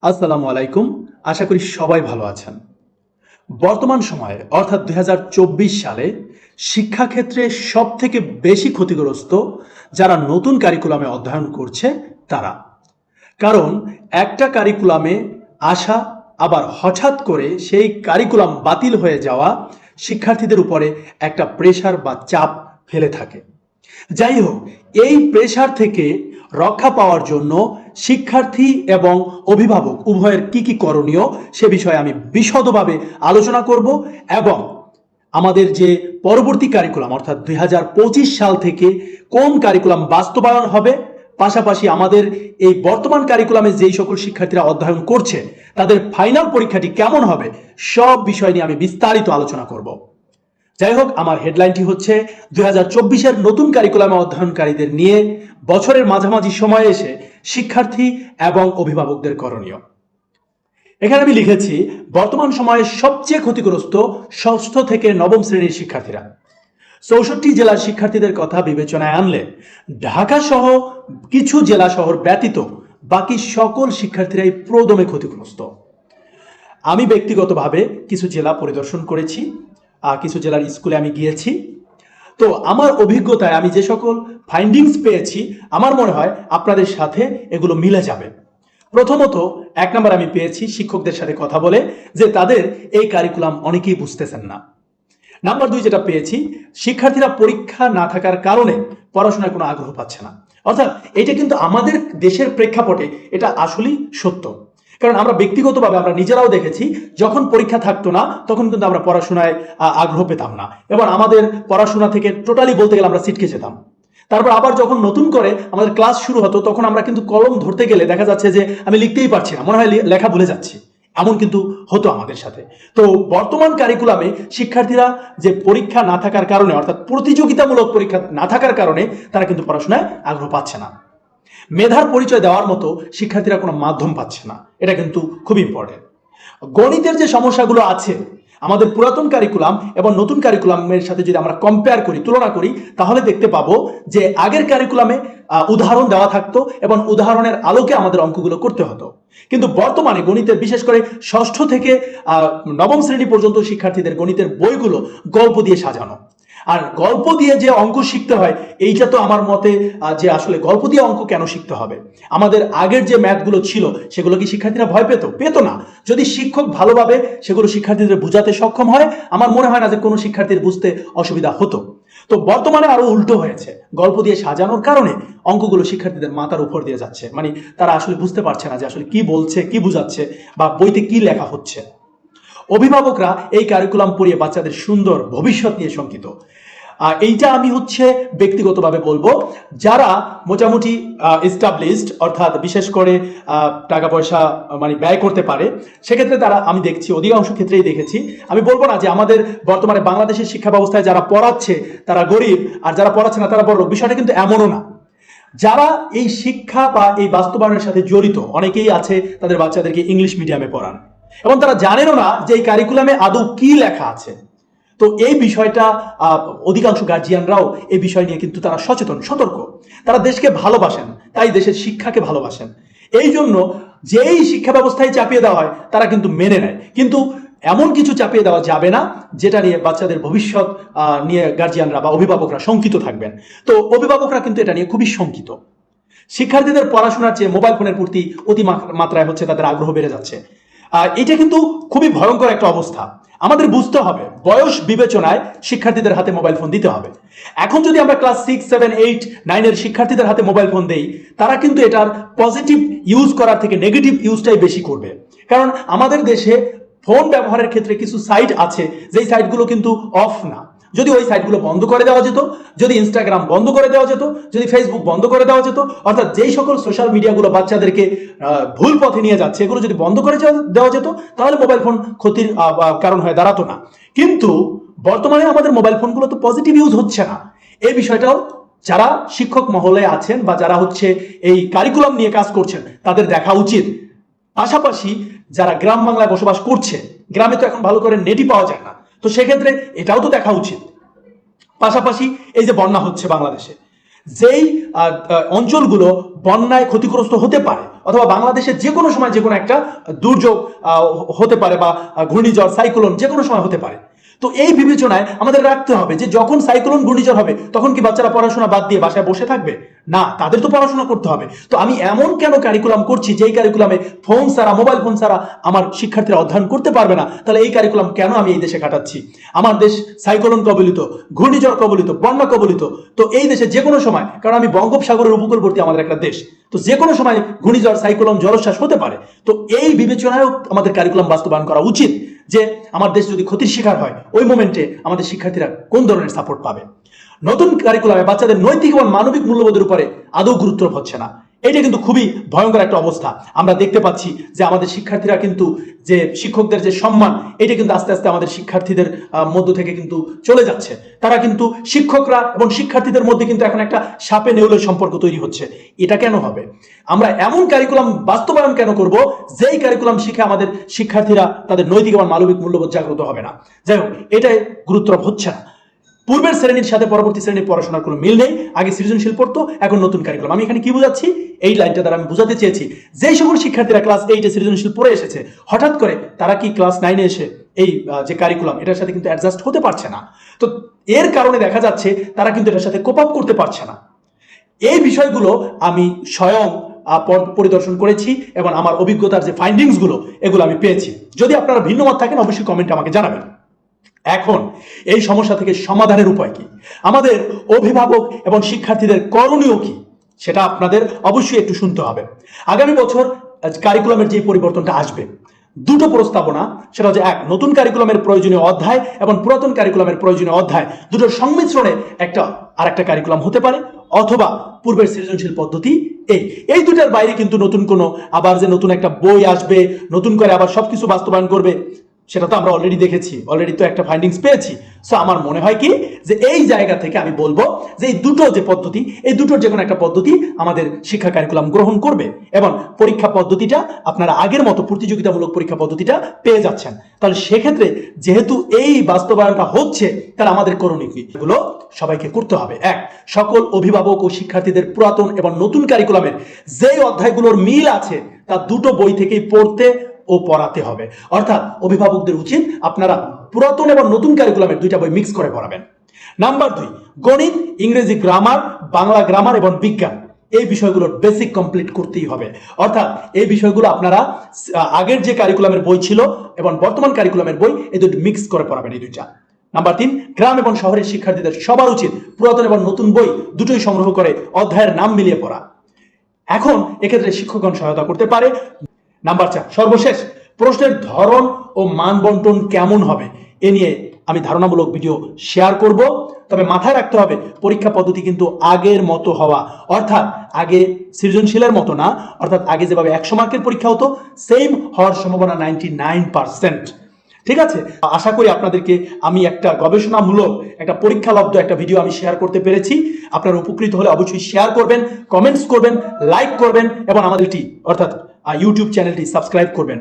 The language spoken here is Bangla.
আসসালামু আলাইকুম। আশা করি সবাই ভালো আছেন। বর্তমান সময়ে অর্থাৎ ২০২৪ সালে শিক্ষাক্ষেত্রে সবথেকে বেশি ক্ষতিগ্রস্ত যারা নতুন কারিকুলামে অধ্যয়ন করছে তারা। কারণ একটা কারিকুলামে আসা আবার হঠাৎ করে সেই কারিকুলাম বাতিল হয়ে যাওয়া শিক্ষার্থীদের উপরে একটা প্রেশার বা চাপ ফেলে থাকে। যাই হোক, এই প্রেশার থেকে রক্ষা পাওয়ার জন্য শিক্ষার্থী এবং অভিভাবক উভয়ের কি কি করণীয় সে বিষয়ে আমি বিশদভাবে আলোচনা করব এবং আমাদের যে পরবর্তী কারিকুলাম অর্থাৎ ২০২৫ সাল থেকে কোন কারিকুলাম বাস্তবায়ন হবে, পাশাপাশি আমাদের এই বর্তমান কারিকুলামে যেই সকল শিক্ষার্থীরা অধ্যয়ন করছে তাদের ফাইনাল পরীক্ষাটি কেমন হবে, সব বিষয় নিয়ে আমি বিস্তারিত আলোচনা করব। যাই হোক, আমার হেডলাইনটি হচ্ছে ২০২৪-এর নতুন কারিকুলামে অধ্যয়নকারীদের নিয়ে বছরের মাঝামাঝি সময়ে এসে শিক্ষার্থী এবং অভিভাবকদের করণীয়। এখানে আমি লিখেছি বর্তমান সময়ে সবচেয়ে ক্ষতিগ্রস্ত ষষ্ঠ থেকে নবম শ্রেণীর শিক্ষার্থীরা। ৬৪ জেলার শিক্ষার্থীদের কথা বিবেচনায় আনলে ঢাকা সহ কিছু জেলা শহর ব্যতীত বাকি সকল শিক্ষার্থীরাই প্রদমে ক্ষতিগ্রস্ত। আমি ব্যক্তিগতভাবে কিছু জেলা পরিদর্শন করেছি, কিছু জেলার স্কুলে আমি গিয়েছি। তো আমার অভিজ্ঞতায় আমি যে সকল ফাইন্ডিংস পেয়েছি আমার মনে হয় আপনাদের সাথে এগুলো মিলে যাবে। প্রথমত, ১ নম্বর আমি পেয়েছি শিক্ষকদের সাথে কথা বলে যে তাদের এই কারিকুলাম অনেকেই বুঝতেছেন না। নাম্বার ২ যেটা পেয়েছি, শিক্ষার্থীরা পরীক্ষা না থাকার কারণে পড়াশোনায় কোনো আগ্রহ পাচ্ছে না। অর্থাৎ এটা কিন্তু আমাদের দেশের প্রেক্ষাপটে এটা আসলেই সত্য। কারণ আমরা ব্যক্তিগতভাবে আমরা নিজেরাও দেখেছি যখন পরীক্ষা থাকতো না তখন কিন্তু আমরা পড়াশোনায় আগ্রহ পেতাম না এবং আমাদের পড়াশোনা থেকে টোটালি বলতে গেলে আমরা ছিটকে যেতাম। তারপর আবার যখন নতুন করে আমাদের ক্লাস শুরু হতো তখন আমরা কিন্তু কলম ধরতে গেলে দেখা যাচ্ছে যে আমি লিখতেই পারছি না, মনে হয় লেখা ভুলে যাচ্ছি, এমন কিন্তু হতো আমাদের সাথে। তো বর্তমান কারিকুলামে শিক্ষার্থীরা যে পরীক্ষা না থাকার কারণে অর্থাৎ প্রতিযোগিতামূলক পরীক্ষা না থাকার কারণে তারা কিন্তু পড়াশোনায় আগ্রহ পাচ্ছে না। মেধার পরিচয় দেওয়ার মতো শিক্ষার্থীরা কোনো মাধ্যম পাচ্ছে না, এটা কিন্তু খুব ইম্পর্টেন্ট। গণিতের যে সমস্যাগুলো আছে আমাদের পুরাতন কারিকুলাম এবং নতুন কারিকুলামের সাথে যদি আমরা কম্পেয়ার করি, তুলনা করি, তাহলে দেখতে পাবো যে আগের কারিকুলামে উদাহরণ দেওয়া থাকতো এবং উদাহরণের আলোকে আমাদের অঙ্কগুলো করতে হতো। কিন্তু বর্তমানে গণিতের বিশেষ করে ষষ্ঠ থেকে নবম শ্রেণী পর্যন্ত শিক্ষার্থীদের গণিতের বইগুলো গল্প দিয়ে সাজানো। আর গল্প দিয়ে যে অঙ্ক শিখতে হয় এইটা তো আমার মতে যে আসলে গল্প দিয়ে অঙ্ক কেন শিখতে হবে? আমাদের আগের যে ম্যাথগুলো ছিল সেগুলো কি শিক্ষার্থীরা ভয় পেত না। যদি শিক্ষক ভালোভাবে সেগুলো শিক্ষার্থীদের বোঝাতে সক্ষম হয় আমার মনে হয় না যে কোনো শিক্ষার্থীর বুঝতে অসুবিধা হতো। তো বর্তমানে আরো উল্টো হয়েছে, গল্প দিয়ে সাজানোর কারণে অঙ্কগুলো শিক্ষার্থীদের মাথার উপর দিয়ে যাচ্ছে, মানে তারা আসলে বুঝতে পারছে না যে আসলে কি বলছে, কি বুঝাচ্ছে বা বইতে কি লেখা হচ্ছে। অভিভাবকরা এই কারিকুলাম পড়িয়ে বাচ্চাদের সুন্দর ভবিষ্যৎ নিয়ে শঙ্কিত। এইটা আমি ব্যক্তিগতভাবে বলবো, যারা মোটামুটি এস্টাবলিশড অর্থাৎ বিশেষ করে টাকা পয়সা মানে ব্যয় করতে পারে, সেক্ষেত্রে তারা আমি দেখছি অধিকাংশ ক্ষেত্রেই দেখেছি। আমি বলবো না যে আমাদের বর্তমানে বাংলাদেশের শিক্ষা ব্যবস্থায় যারা পড়াচ্ছে তারা গরিব আর যারা পড়াচ্ছে না তারা বড়, বিষয়টা কিন্তু এমনও না। যারা এই শিক্ষা বা এই বাস্তবায়নের সাথে জড়িত অনেকেই আছে তাদের বাচ্চাদেরকে ইংলিশ মিডিয়ামে পড়ান এবং তারা জানেনও না যে এই কারিকুলামে আদৌ কি লেখা আছে। তো এই বিষয়টা অধিকাংশ গার্জিয়ানরাও এই বিষয় নিয়ে কিন্তু তারা সচেতন, সতর্ক। তারা দেশকে ভালোবাসেন, তাই দেশের শিক্ষাকে ভালোবাসেন। এই জন্য যেই শিক্ষা ব্যবস্থায় চাপিয়ে দেওয়া হয় তারা কিন্তু মেনে নেয়, কিন্তু এমন কিছু চাপিয়ে দেওয়া যাবে না যেটা নিয়ে বাচ্চাদের ভবিষ্যৎ নিয়ে গার্জিয়ানরা বা অভিভাবকরা শঙ্কিত থাকবেন। তো অভিভাবকরা কিন্তু এটা নিয়ে খুবই শঙ্কিত। শিক্ষার্থীদের পড়াশোনার চেয়ে মোবাইল ফোনের প্রতি অতি মাত্রায় তাদের আগ্রহ বেড়ে যাচ্ছে। এটা কিন্তু খুবই ভয়ঙ্কর একটা অবস্থা। আমাদের বুঝতে হবে বয়স বিবেচনায় শিক্ষার্থীদের হাতে মোবাইল ফোন দিতে হবে। এখন যদি আমরা ক্লাস 6, 7, 8, 9 এর শিক্ষার্থীদের হাতে মোবাইল ফোন দেই, তারা কিন্তু এটার পজিটিভ ইউজ করার থেকে নেগেটিভ ইউজটাই বেশি করবে। কারণ আমাদের দেশে ফোন ব্যবহারের ক্ষেত্রে কিছু সাইট আছে যেই সাইটগুলো কিন্তু অফ না। যদি ওই সাইটগুলো বন্ধ করে দেওয়া যেত, যদি ইনস্টাগ্রাম বন্ধ করে দেওয়া যেত, যদি ফেসবুক বন্ধ করে দেওয়া যেত, অর্থাৎ যেই সকল সোশ্যাল মিডিয়াগুলো বাচ্চাদেরকে ভুল পথে নিয়ে যাচ্ছে এগুলো যদি বন্ধ করে দেওয়া যেত তাহলে মোবাইল ফোন ক্ষতির কারণ হয়ে দাঁড়াতো না। কিন্তু বর্তমানে আমাদের মোবাইল ফোনগুলো তো পজিটিভ ইউজ হচ্ছে না। এই বিষয়টাও যারা শিক্ষক মহলে আছেন বা যারা এই কারিকুলাম নিয়ে কাজ করছেন তাদের দেখা উচিত। পাশাপাশি যারা গ্রাম বাংলায় বসবাস করছে, গ্রামে তো এখন ভালো করে নেটই পাওয়া যায় না, তো সেক্ষেত্রে এটাও তো দেখা উচিত। পাশাপাশি এই যে বন্যা হচ্ছে বাংলাদেশে, যেই অঞ্চলগুলো বন্যায় ক্ষতিগ্রস্ত হতে পারে অথবা বাংলাদেশের যে কোনো সময় যে কোনো একটা দুর্যোগ হতে পারে বা ঘূর্ণিঝড় সাইক্লোন যে কোনো সময় হতে পারে। তো এই বিবেচনায় আমাদের রাখতে হবে যে যখন সাইক্লোন ঘূর্ণিঝড় হবে তখন কি বাচ্চারা পড়াশোনা বাদ দিয়ে বাসায় বসে থাকবে? না, তাদের তো পড়াশোনা করতে হবে। তো আমি এমন কেন কারিকুলাম করছি যেই কারিকুলামে ফোন ছাড়া, মোবাইল ফোন ছাড়া আমার শিক্ষার্থীরা অধ্যয়ন করতে পারবে না? তাহলে এই কারিকুলাম কেন আমি এই দেশে কাটাচ্ছি? আমার দেশ সাইক্লোন কবলিত, ঘূর্ণিঝড় কবলিত, বন্যা কবলিত। তো এই দেশে যে কোনো সময়, কারণ আমি বঙ্গোপসাগরের উপকূলবর্তী আমাদের একটা দেশ, তো যে কোনো সময় ঘূর্ণিঝড়, সাইক্লোন, জলোচ্ছ্বাস হতে পারে। তো এই বিবেচনায়ও আমাদের কারিকুলাম বাস্তবায়ন করা উচিত যে আমার দেশ যদি ক্ষতির শিকার হয় ওই মোমেন্টে আমাদের শিক্ষার্থীরা কোন ধরনের সাপোর্ট পাবে। নতুন কারিকুলামে বাচ্চাদের নৈতিক এবং মানবিক মূল্যবোধের উপরে আদৌ গুরুত্ব হচ্ছে না। এটা কিন্তু খুবই ভয়ঙ্কর একটা অবস্থা। আমরা দেখতে পাচ্ছি যে আমাদের শিক্ষার্থীরা কিন্তু যে শিক্ষকদের যে সম্মান, এটা কিন্তু আস্তে আস্তে আমাদের শিক্ষার্থীদের মধ্য থেকে কিন্তু চলে যাচ্ছে। তারা কিন্তু শিক্ষকরা এবং শিক্ষার্থীদের মধ্যে কিন্তু এখন একটা সাপে নেউলের সম্পর্ক তৈরি হচ্ছে। এটা কেন হবে? আমরা এমন কারিকুলাম বাস্তবায়ন কেন করব যেই কারিকুলাম শিখে আমাদের শিক্ষার্থীরা তাদের নৈতিক এবং মানবিক মূল্যবোধ জাগ্রত হবে না? যাই হোক, এটাই গুরুত্ব হচ্ছে না। পূর্বের শ্রেণীর সাথে পরবর্তী শ্রেণীর পড়াশোনার কোনো মিল নেই। আগে সৃজনশীল পড়তো, এখন নতুন কারিকুলাম। আমি এখানে কি বোঝাচ্ছি? এই লাইনটা দ্বারা আমি বোঝাতে চেয়েছি যেই সকল শিক্ষার্থীরা ক্লাস 8-এ সৃজনশীল পড়ে এসেছে, হঠাৎ করে তারা কি ক্লাস 9-এ এসে এই যে কারিকুলাম এটার সাথে কিন্তু অ্যাডজাস্ট হতে পারছে না। তো এর কারণে দেখা যাচ্ছে তারা কিন্তু এটার সাথে কোপ আপ করতে পারছে না। এই বিষয়গুলো আমি স্বয়ং পরিদর্শন করেছি এবং আমার অভিজ্ঞতার যে ফাইন্ডিংস গুলো এগুলো আমি পেয়েছি। যদি আপনারা ভিন্ন মত থাকেন অবশ্যই কমেন্টে আমাকে জানাবেন। এখন এই সমস্যা থেকে সমাধানের উপায় কি, আমাদের অভিভাবক এবং শিক্ষার্থীদের করণীয় কি, সেটা আপনাদের অবশ্যই একটু শুনতে হবে। আগামী বছর কারিকুলামের যে পরিবর্তনটা আসবে, দুটো প্রস্তাবনা, সেটা হচ্ছে এক, নতুন কারিকুলামের প্রয়োজনীয় অধ্যায় এবং পুরাতন কারিকুলামের প্রয়োজনীয় অধ্যায় দুটোর সংমিশ্রণে একটা আরেকটা কারিকুলাম হতে পারে, অথবা পূর্বের সৃজনশীল পদ্ধতি এই দুটার বাইরে কিন্তু নতুন কোনো আবার যে নতুন একটা বই আসবে, নতুন করে আবার সবকিছু বাস্তবায়ন করবে, সেটা তো আমরা অলরেডি দেখেছি, অলরেডি তো একটা ফাইন্ডিংস পেয়েছি। সো আমার মনে হয় কি যে এই জায়গা থেকে আমি বলবো যে এই দুটো যে পদ্ধতি, এই দুটোর যে কোনো একটা পদ্ধতি আমাদের শিক্ষা কারিকুলাম গ্রহণ করবে এবং পরীক্ষা পদ্ধতিটা আপনারা আগের মতো প্রতিযোগিতামূলক পরীক্ষা পদ্ধতিটা পেয়ে যাচ্ছেন। তাহলে সেক্ষেত্রে যেহেতু এই বাস্তবায়নটা হচ্ছে, তাহলে আমাদের করণীয় কি, এগুলো সবাইকে করতে হবে। এক, সকল অভিভাবক ও শিক্ষার্থীদের পুরাতন এবং নতুন কারিকুলামের যে অধ্যায়গুলোর মিল আছে তা দুটো বই থেকেই পড়তে ও পড়াতে হবে। অর্থাৎ অভিভাবকদের উচিত আপনারা পুরাতন এবং নতুন কারিকুলামের দুইটা বই মিক্স করে পড়াবেন। নাম্বার 2, গণিত, ইংরেজি গ্রামার, বাংলা গ্রামার এবং বিজ্ঞান, এই বিষয়গুলোর বেসিক কমপ্লিট করতেই হবে। অর্থাৎ এই বিষয়গুলো আপনারা আগের যে কারিকুলামের বই ছিল এবং বর্তমান কারিকুলামের বই, এই দুটো মিক্স করে পড়াবেন এই দুইটা। নাম্বার 3, গ্রাম এবং শহরের শিক্ষার্থীদের সবার উচিত পুরাতন এবং নতুন বই দুটোই সংগ্রহ করে অধ্যায়ের নাম মিলিয়ে পড়া। এখন এক্ষেত্রে শিক্ষকগণ সহায়তা করতে পারে। নাম্বার 4, সর্বশেষ, প্রশ্নের ধরন ও মান বন্টন কেমন হবে এ নিয়ে আমি ধারণামূলক ভিডিও শেয়ার করব। তবে মাথায় রাখতে হবে পরীক্ষা পদ্ধতি কিন্তু আগের মতো হওয়া, অর্থাৎ আগে সৃজনশীলের মতো না, অর্থাৎ আগে যেভাবে 100 মার্কের পরীক্ষা হতো সেম হওয়ার সম্ভাবনা 99%। ঠিক আছে, আশা করি আপনাদেরকে আমি একটা গবেষণামূলক একটা পরীক্ষালব্ধ একটা ভিডিও আমি শেয়ার করতে পেরেছি। আপনারা উপকৃত হলে অবশ্যই শেয়ার করবেন, কমেন্টস করবেন, লাইক করবেন এবং আমাদেরটি অর্থাৎ ইউটিউব চ্যানেলটি সাবস্ক্রাইব করবেন।